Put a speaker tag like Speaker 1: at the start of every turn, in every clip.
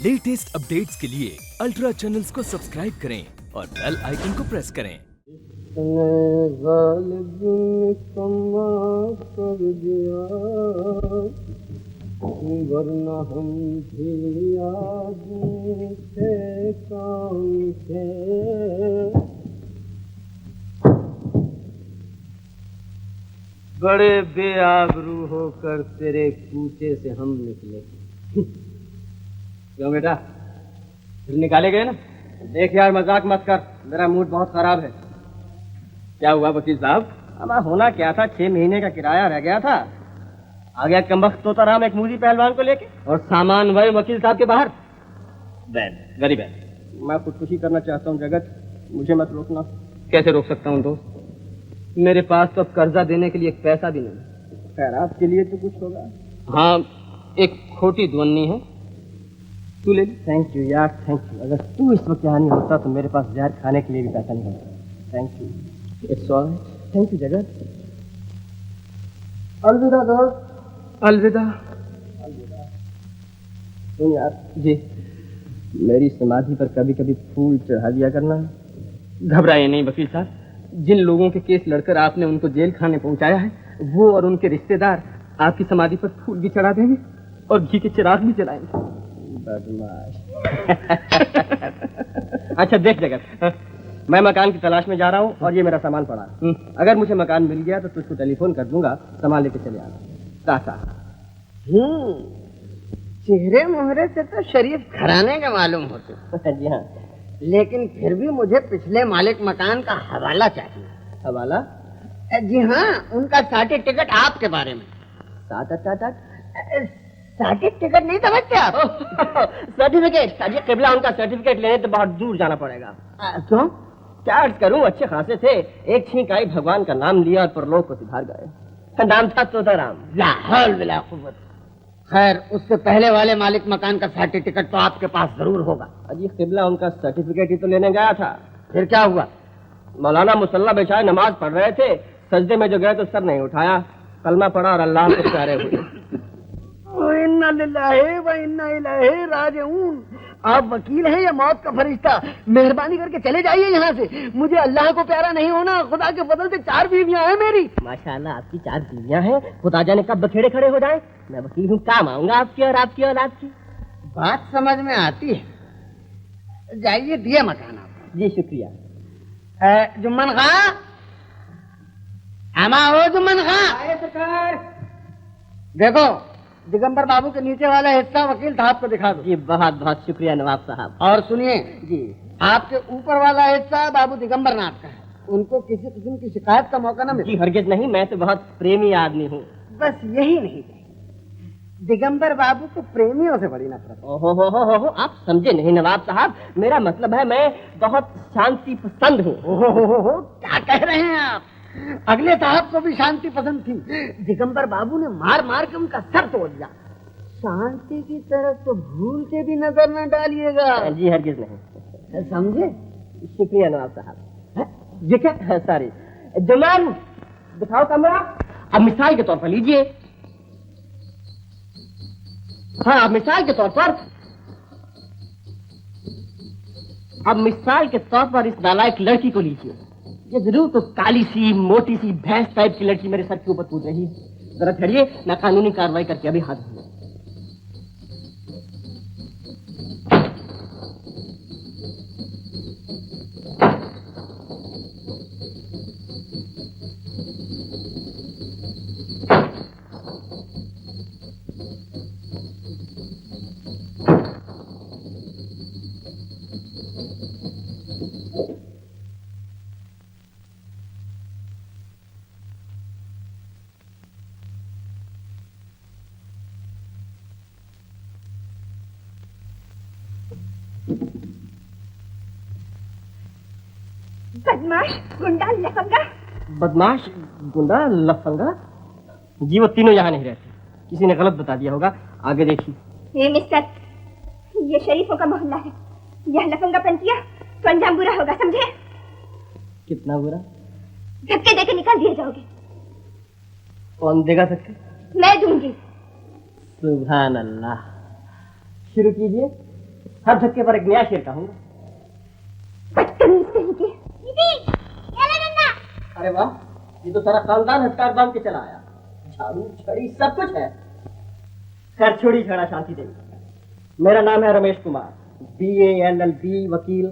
Speaker 1: Latest updates के लिए ultra channels को सब्सक्राइब करें और बेल आइकन को प्रेस करें।
Speaker 2: वरना हम भी आदमी थे काम थे। बड़े बेआबरू होकर तेरे कूचे से हम निकले। क्यों बेटा, फिर निकाले गए ना? देख यार, मजाक मत कर, मेरा मूड बहुत खराब है। क्या हुआ वकील साहब? हमारा होना क्या था, 6 महीने का किराया रह गया था। आ गया कमबख्त तोताराम एक मूजी पहलवान को लेके, और सामान वही वकील साहब के बाहर। बैद गरीब है। मैं खुदकुशी करना चाहता हूँ जगत, मुझे मत रोकना। कैसे रोक सकता हूँ दोस्त? मेरे पास तो अब कर्जा देने के लिए एक पैसा भी नहीं। खैर, आपके लिए तो कुछ होगा। हाँ, एक खोटी दुअन्नी है, तू ले। थैंक यू यार, थैंक यू। अगर तू इस वक्त यहाँ नहीं होता तो मेरे पास जहर खाने के लिए भी पैसा नहीं होता। Thank you. It's all right. Thank you जगत। अलविदा दोस्त। अलविदा। अलविदा। सुन यार जी, मेरी समाधि पर कभी कभी फूल चढ़ा दिया करना। घबराइए नहीं वकील साहब, जिन लोगों के केस लड़कर आपने उनको जेल खाने पहुंचाया है, वो और उनके रिश्तेदार आपकी समाधि पर फूल भी चढ़ा देंगे और घी के चिराग भी जलाएंगे। बदमाश। अच्छा देख जगत, मैं मकान की तलाश में जा रहा हूँ और ये मेरा सामान पड़ा है। अगर मुझे मकान मिल गया तो तुझको टेलीफोन कर दूंगा, सामान लेके चले आना। ताता।
Speaker 3: चेहरे मोहरे से तो शरीफ घराने के मालूम होते।
Speaker 2: जी हाँ,
Speaker 3: लेकिन फिर भी मुझे पिछले मालिक मकान का हवाला चाहिए।
Speaker 2: हवाला?
Speaker 3: जी हाँ, उनका सर्टिफिकेट आपके बारे में। सर्टिफिकेट नहीं समझते आप?
Speaker 2: सर्टिफिकेट? अजी किबला, उनका सर्टिफिकेट लेने तो बहुत दूर जाना पड़ेगा।
Speaker 3: क्यों?
Speaker 2: क्या अर्ज करूं, अच्छे खासे थे, एक छींक आई, भगवान का नाम लिया और परलोक को सिधार गए। नाम था तोताराम।
Speaker 3: ला हौल वला कुव्वत। खैर, उससे पहले वाले मालिक मकान का सर्टिफिकेट तो आपके पास जरूर होगा।
Speaker 2: अजी किबला, उनका सर्टिफिकेट ही तो लेने गया था।
Speaker 3: फिर क्या हुआ?
Speaker 2: मौलाना मुसल्ला बेचारे नमाज पढ़ रहे थे, सजदे में जो गए तो सर नहीं उठाया, कलमा पढ़ा और अल्लाह के प्यारे हुए।
Speaker 3: इन्ना लिल्लाहि व इन्ना इलैहि राजिऊन। आप वकील हैं या मौत का फरिश्ता? मेहरबानी करके चले जाइए यहाँ से। मुझे अल्लाह को प्यारा नहीं होना। खुदा के फजल से 4 बीवियां हैं मेरी।
Speaker 2: माशाअल्लाह, आपकी 4 बीवियां हैं। खुदा जाने कब बखेड़े खड़े हो जाए। मैं वकील हूँ, काम आऊंगा आपकी और आपकी औलाद की।
Speaker 3: बात समझ में आती है। जाइए, दिए मकान आप।
Speaker 2: जी शुक्रिया।
Speaker 3: जुम्मन खां, आमा हो जुम्मन खां।
Speaker 2: सरकार।
Speaker 3: देखो, दिगंबर बाबू के नीचे वाला हिस्सा वकील साहब को दिखा दो।
Speaker 2: जी बहुत बहुत शुक्रिया नवाब साहब।
Speaker 3: और सुनिए
Speaker 2: जी,
Speaker 3: आपके ऊपर वाला हिस्सा बाबू दिगंबर नाथ का है। उनको किसी किस्म की शिकायत का मौका न मिले।
Speaker 2: जी हरगिज नहीं, मैं तो बहुत प्रेमी आदमी हूँ।
Speaker 3: बस यही नहीं, दिगंबर बाबू को प्रेमियों से बड़ी नफरत।
Speaker 2: ओहो, आप समझे नहीं नवाब साहब, मेरा मतलब है मैं बहुत शांति पसंद हूँ।
Speaker 3: ओहो, क्या कह रहे हैं आप? अगले साहब को भी शांति पसंद थी। दिगंबर बाबू ने मार मार के उनका सर तोड़ दिया। शांति की तरफ तो भूल के भी नजर न डालिएगा।
Speaker 2: जी हरगिज नहीं।
Speaker 3: समझे?
Speaker 2: शुक्रिया नवाब साहब। ये क्या? सॉरी जुमान, दिखाओ कमरा। अब मिसाल के तौर पर लीजिए। हाँ, अब मिसाल के तौर पर, इस नालायक लड़की को लीजिए। ये जरूर तो काली सी मोटी सी भैंस टाइप की लड़की मेरे सर के ऊपर कूद रही है। जरा ठहरिए, मैं कानूनी कार्रवाई करके अभी हाथ धोऊंगा।
Speaker 4: बदमाश, गुंडा, लफंगा।
Speaker 2: बदमाश, गुंडा, लफंगा? जी वो तीनों यहाँ नहीं रहते, किसी ने गलत बता दिया होगा। आगे देखिए।
Speaker 4: ये मिस्टर, ये शरीफों का मोहल्ला है। यह लफंगा पन किया तो अंजाम बुरा होगा, समझे?
Speaker 2: कितना बुरा?
Speaker 4: धक्के देके निकाल दिए जाओगे।
Speaker 2: कौन देगा धक्के?
Speaker 4: मैं दूंगी।
Speaker 2: सुभान अल्लाह। शुरू कीजिए। हर धक्के पर एक नया शेर कहूंगा।
Speaker 4: बदतमीज कहीं के। दीदी, ये ले डंडा।
Speaker 2: अरे वाह, ये तो सारा खानदान हथियार बांध के चला आया। झाड़ू छड़ी सब कुछ है। खैर छोड़ी झगड़ा शांति देवी। मेरा नाम है रमेश कुमार, BA LLB वकील।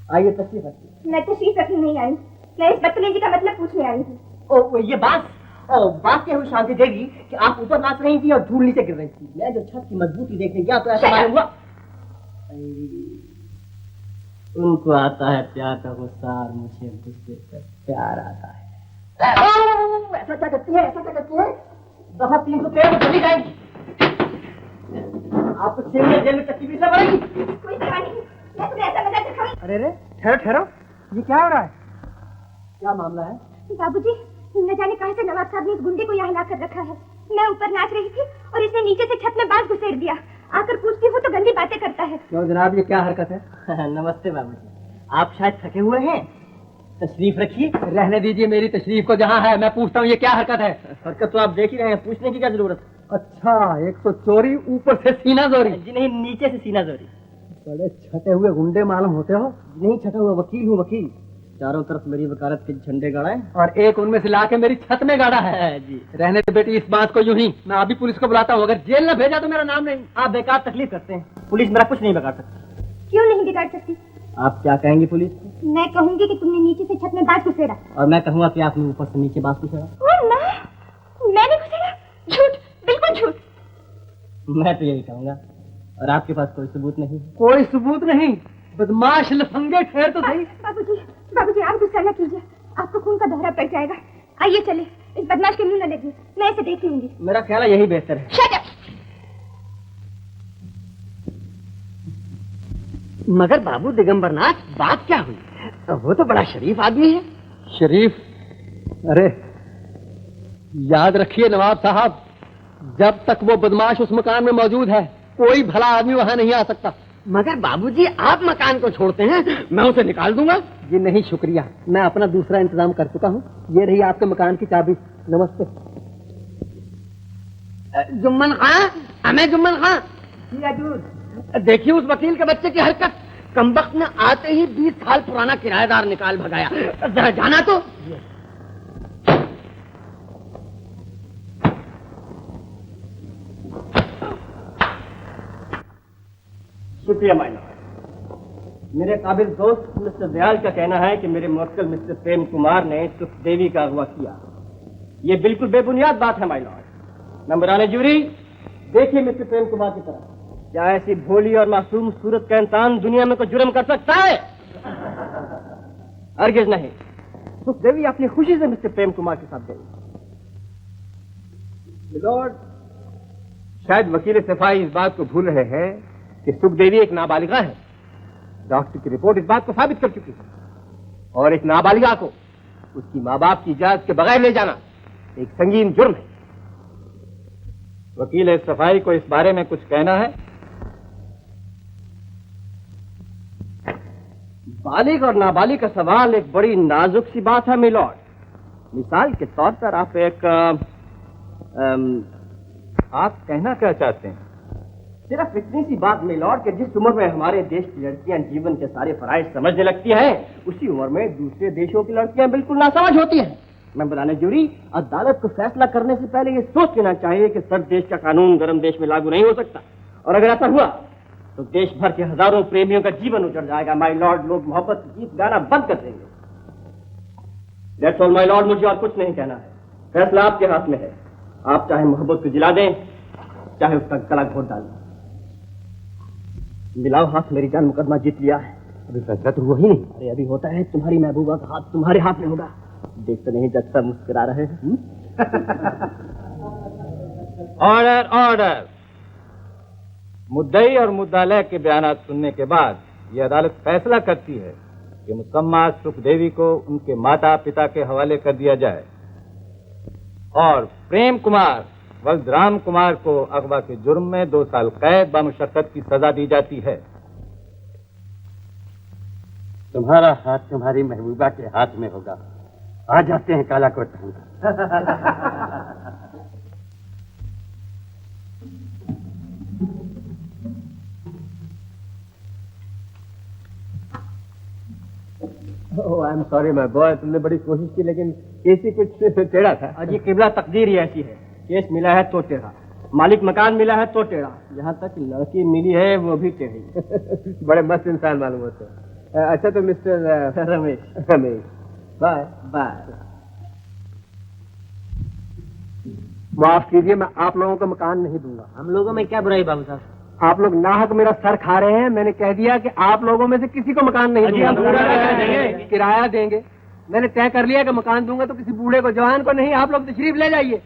Speaker 2: आइए तशरीफ रखिए।
Speaker 4: मैं तशरीफ रखने नहीं आई, मैं इस बदतमीजी का मतलब पूछने आई हूँ।
Speaker 2: ओ ये बात क्या हुई शांति देवी कि आप ऊपर नाच रही थी और धूल नीचे गिर रही थी। मैं जो छत की मजबूती देखने गया तो ऐसा मालूम हुआ। उनको आता है प्यार का गुस्सा और मुझे गुस्से का प्यार आता है। ऐसा क्या करती है, ऐसा क्या करती है? दफा 313 में चली जाएगी। आपको 6 महीने जेल में चक्की पीसना पड़ेगी।
Speaker 4: कोई परवाह नहीं, मैं तुम्हें ऐसा मजा दिखाऊंगी।
Speaker 2: अरे ठहरो ठहरो, ये क्या हो रहा है? क्या मामला है?
Speaker 4: बाबूजी, न जाने कहां से नवाब साहब ने इस गुंडे को यहाँ ला कर रखा है। मैं ऊपर नाच रही थी और इसने नीचे से छत में बांस घुसेड़ दिया। आकर पूछती हूँ तो गंदी बातें करता है।
Speaker 2: क्यों जनाब, ये क्या हरकत है? नमस्ते बाबूजी, आप शायद थके हुए हैं, तशरीफ रखिए।
Speaker 3: रहने दीजिए मेरी तशरीफ को जहाँ है। मैं पूछता हूँ ये क्या हरकत है?
Speaker 2: हरकत तो आप देख ही रहे हैं, पूछने की क्या जरूरत है?
Speaker 3: अच्छा, एक तो चोरी, ऊपर से सीना जोरी।
Speaker 2: जी नहीं, नीचे से सीना जोरी।
Speaker 3: बड़े छटे हुए गुंडे मालूम होते हो।
Speaker 2: नहीं छटा हुआ, वकील हूँ वकील। चारों तरफ मेरी वकालत के झंडे गाड़ा है
Speaker 3: और एक उनमें से लाके मेरी छत में गाड़ा है।
Speaker 2: जी।
Speaker 3: रहने दे बेटी इस बात को यूं ही। मैं अभी पुलिस को बुलाता हूँ, अगर जेल न भेजा तो मेरा नाम नहीं।
Speaker 2: आप बेकार तकलीफ करते हैं, पुलिस मेरा कुछ नहीं बिगाड़ सकती।
Speaker 4: क्यों नहीं बिगाड़ सकती?
Speaker 2: आप क्या कहेंगे पुलिस को?
Speaker 4: मैं कहूंगी कि तुमने नीचे से छत में बांस घुसेड़ा।
Speaker 2: और मैं कहूँगा कि आपने ऊपर से नीचे बांस घुसेड़ा।
Speaker 4: मैंने घुसेड़ा? झूठ, बिल्कुल झूठ।
Speaker 2: मैं तो यही कहूँगा, और आपके पास कोई सबूत नहीं?
Speaker 3: कोई सबूत नहीं। बदमाश लफंगे, ठहर तो सही।
Speaker 4: बाबूजी, बाबूजी आप गुस्सा न कीजिए, आपको खून का दौरा पड़ जाएगा। आइए चले, इस बदमाश के मुंह न लगिए, मैं इसे देख लूंगी।
Speaker 2: मेरा ख्याल है यही बेहतर है।
Speaker 4: Shut up!
Speaker 3: मगर बाबू दिगंबरनाथ, बात क्या हुई? वो तो बड़ा शरीफ आदमी है। शरीफ? अरे याद रखिए नवाब साहब, जब तक वो बदमाश उस मकान में मौजूद है कोई भला आदमी वहाँ नहीं आ सकता। मगर बाबूजी, आप मकान को छोड़ते हैं, मैं उसे निकाल दूंगा। जी नहीं शुक्रिया, मैं अपना दूसरा इंतजाम कर चुका हूँ। ये रही आपके मकान की चाबी। नमस्ते। जुम्मन खां, हमें जुम्मन खां। देखिए उस वकील के बच्चे की हरकत। कमबख्त ने आते ही 20 साल पुराना किराएदार निकाल भगाया। जरा जाना तो।
Speaker 2: शुक्रिया माय लॉर्ड। मेरे काबिल दोस्त मिस्टर दयाल का कहना है कि मेरे मुवक्किल मिस्टर प्रेम कुमार ने सुख देवी का अगवा किया। ये बिल्कुल बेबुनियाद बात है माय लॉर्ड। नंबराने जूरी, देखिए मिस्टर प्रेम कुमार की तरफ। क्या ऐसी भोली और मासूम सूरत का इंसान दुनिया में कोई जुर्म कर सकता है? हरगिज़ नहीं। सुख देवी अपनी खुशी से मिस्टर प्रेम कुमार के साथ गई।
Speaker 5: मिलॉर्ड, शायद वकील सफाई इस बात को भूल रहे हैं कि सुख देवी एक नाबालिगा है। डॉक्टर की रिपोर्ट इस बात को साबित कर चुकी है, और एक नाबालिगा को उसकी माँ बाप की इजाजत के बगैर ले जाना एक संगीन जुर्म है। वकील सफाई को इस बारे में कुछ कहना है?
Speaker 2: बालिग और नाबालिग का सवाल एक बड़ी नाजुक सी बात है मिलॉर्ड। मिसाल के तौर पर आप एक
Speaker 5: आप कहना क्या चाहते हैं?
Speaker 2: सिर्फ इतनी सी बात मिलॉर्ड कि जिस उम्र में हमारे देश की लड़कियां जीवन के सारे फराइज समझने लगती हैं, उसी उम्र में दूसरे देशों की लड़कियां बिल्कुल नासमझ होती हैं। मैं बताने जूरी, अदालत को फैसला करने से पहले ये सोच लेना चाहिए कि सर्द देश का कानून गर्म देश में लागू नहीं हो सकता, और अगर ऐसा हुआ तो देश भर के हजारों प्रेमियों का जीवन उजड़ जाएगा। माय लॉर्ड, लोग मोहब्बत की गीत गाना बंद कर देंगे। दैट्स ऑल माय लॉर्ड, मुझे और कुछ नहीं कहना है। फैसला आपके हाथ में है। आप चाहे मोहब्बत को जिला दें, चाहे उसका गला घोट डालें। मिलाओ हाथ, मेरी जान, मुकदमा जीत लिया है। अभी फैसला तो हुआ ही नहीं। अरे अभी होता है, तुम्हारी महबूबा का हाथ तुम्हारे हाथ में होगा। देखते नहीं जज साहब मुस्कुरा रहे हैं।
Speaker 5: Order order. मुद्दई और मुद्दालय के बयानात सुनने के बाद यह अदालत फैसला करती है कि मुसम्मा सुख देवी को उनके माता पिता के हवाले कर दिया जाए और प्रेम कुमार बलराम कुमार को अगवा के जुर्म में 2 साल कैद बामुशक्कत की सजा दी जाती है।
Speaker 3: तुम्हारा हाथ तुम्हारी महबूबा के हाथ में होगा। आ जाते हैं काला कोट।
Speaker 2: Oh I am sorry my boy, तुमने बड़ी कोशिश की लेकिन केस ही कुछ टेढ़ा था। अजी किबला तकदीर ही ऐसी है, केस मिला है तो टेढ़ा, मालिक मकान मिला है तो टेढ़ा, यहाँ तक लड़की मिली है वो भी टेढ़ी। बड़े मस्त इंसान मालूम होते हैं। अच्छा तो मिस्टर रमेश बाय बाय। माफ कीजिए, मैं आप लोगों को मकान नहीं दूंगा। हम लोगों में क्या बुराई बाबू साहब? आप लोग नाहक मेरा सर खा रहे हैं। मैंने कह दिया कि आप लोगों में से किसी को मकान नहीं दूंगा, किराया देंगे। मैंने तय कर लिया कि मकान दूंगा तो किसी बूढ़े को, जवान को नहीं। आप लोग तशरीफ ले जाइए।